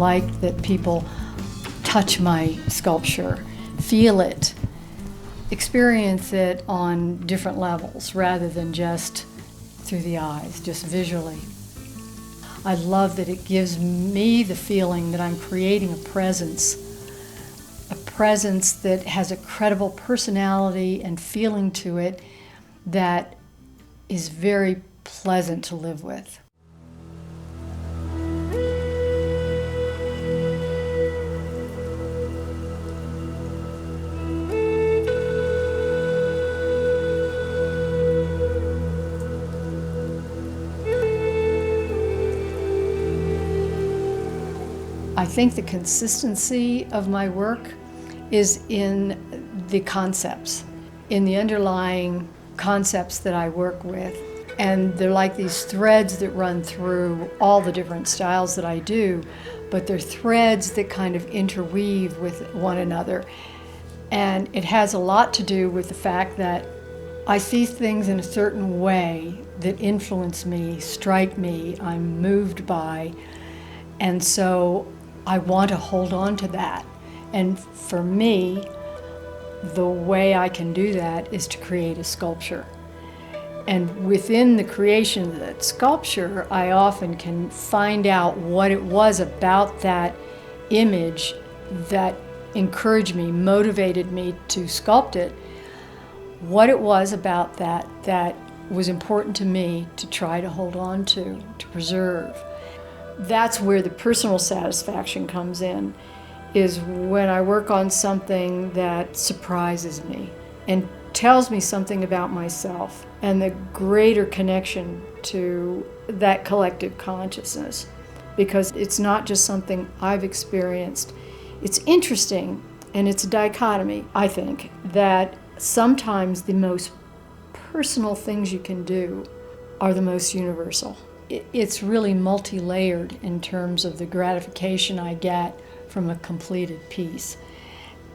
like that people touch my sculpture, feel it, experience it on different levels rather than just through the eyes, just visually. I love that it gives me the feeling that I'm creating a presence that has a credible personality and feeling to it that is very pleasant to live with. I think the consistency of my work is in the concepts, in the underlying concepts that I work with. And they're like these threads that run through all the different styles that I do, but they're threads that kind of interweave with one another. And it has a lot to do with the fact that I see things in a certain way that influence me, strike me, I'm moved by, and so I want to hold on to that. And for me, the way I can do that is to create a sculpture. And within the creation of that sculpture, I often can find out what it was about that image that encouraged me, motivated me to sculpt it, what it was about that was important to me to try to hold on to preserve. That's where the personal satisfaction comes in, is when I work on something that surprises me and tells me something about myself and the greater connection to that collective consciousness, because it's not just something I've experienced. It's interesting, and it's a dichotomy, I think, that sometimes the most personal things you can do are the most universal. It's really multi-layered in terms of the gratification I get from a completed piece.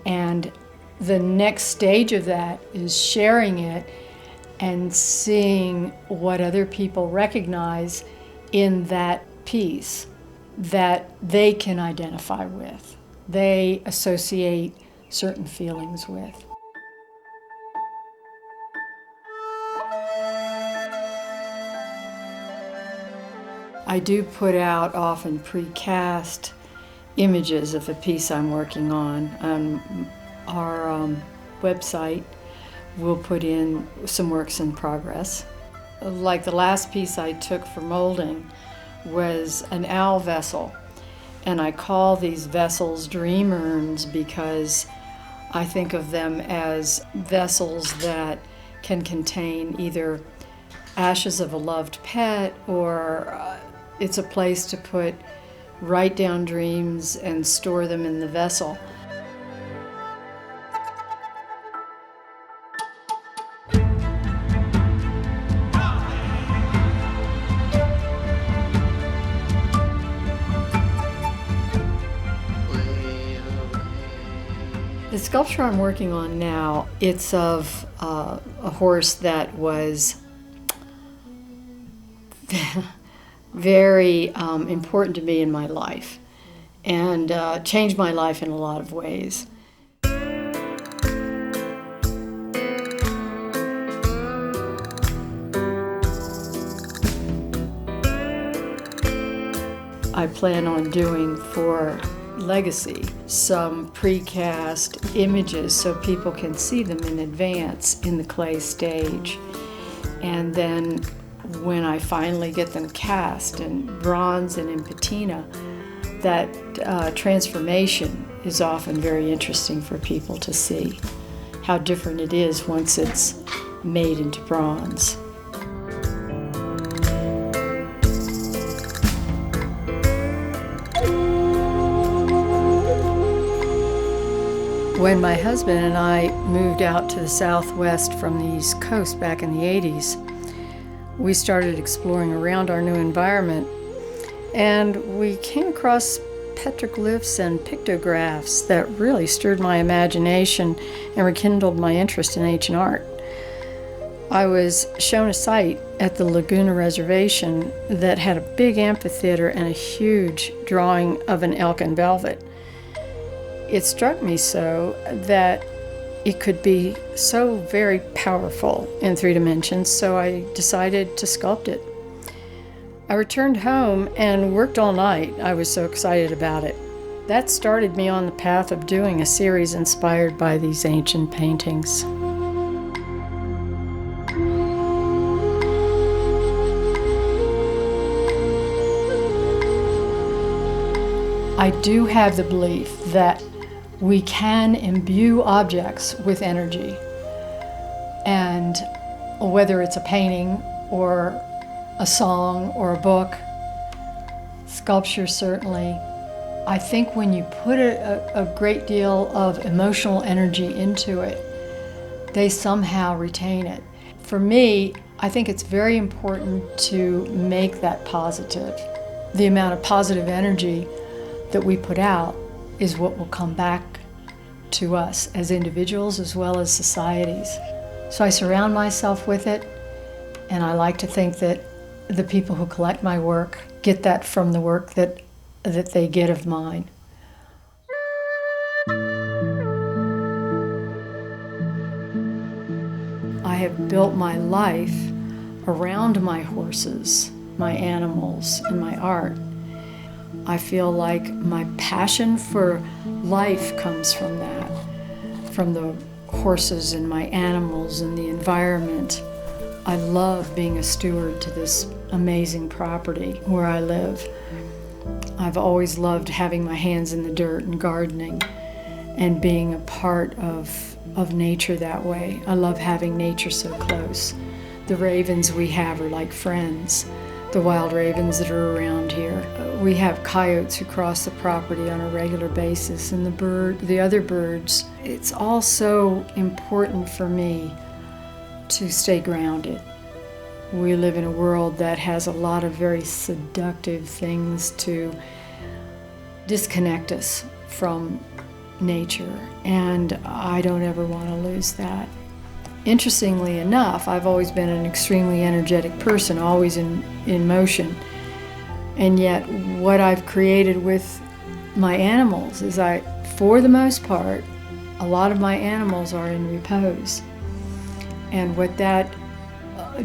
And the next stage of that is sharing it and seeing what other people recognize in that piece that they can identify with, they associate certain feelings with. I do put out often precast images of the piece I'm working on. Our website will put in some works in progress. Like the last piece I took for molding was an owl vessel, and I call these vessels dream urns because I think of them as vessels that can contain either ashes of a loved pet, or it's a place to write down dreams and store them in the vessel. The sculpture I'm working on now, it's of a horse that was very important to me in my life and changed my life in a lot of ways. I plan on doing for Legacy some precast images so people can see them in advance in the clay stage. And then when I finally get them cast in bronze and in patina, that transformation is often very interesting for people to see, how different it is once it's made into bronze. When my husband and I moved out to the Southwest from the East Coast back in the 80s, we started exploring around our new environment, and we came across petroglyphs and pictographs that really stirred my imagination and rekindled my interest in ancient art. I was shown a site at the Laguna Reservation that had a big amphitheater and a huge drawing of an elk in velvet. It struck me so that it could be so very powerful in 3 dimensions, so I decided to sculpt it. I returned home and worked all night. I was so excited about it. That started me on the path of doing a series inspired by these ancient paintings. I do have the belief that we can imbue objects with energy. And whether it's a painting or a song or a book, sculpture certainly, I think when you put a great deal of emotional energy into it, they somehow retain it. For me, I think it's very important to make that positive. The amount of positive energy that we put out is what will come back to us as individuals as well as societies. So I surround myself with it, and I like to think that the people who collect my work get that from the work that they get of mine. I have built my life around my horses, my animals, and my art. I feel like my passion for life comes from that, from the horses and my animals and the environment. I love being a steward to this amazing property where I live. I've always loved having my hands in the dirt and gardening and being a part of nature that way. I love having nature so close. The ravens we have are like friends, the wild ravens that are around here. We have coyotes who cross the property on a regular basis, and the other birds. It's all so important for me to stay grounded. We live in a world that has a lot of very seductive things to disconnect us from nature, and I don't ever want to lose that. Interestingly enough, I've always been an extremely energetic person, always in motion. And yet what I've created with my animals is for the most part, a lot of my animals are in repose. And what that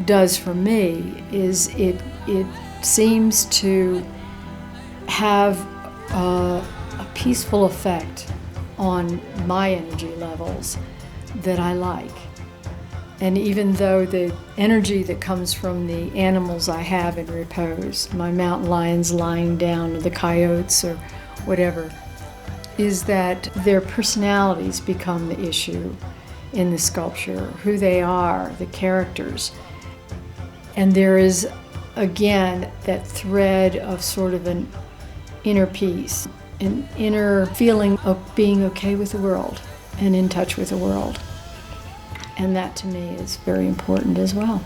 does for me is it seems to have a peaceful effect on my energy levels that I like. And even though the energy that comes from the animals I have in repose, my mountain lions lying down, or the coyotes or whatever, is that their personalities become the issue in the sculpture, who they are, the characters. And there is, again, that thread of sort of an inner peace, an inner feeling of being okay with the world and in touch with the world. And that to me is very important as well.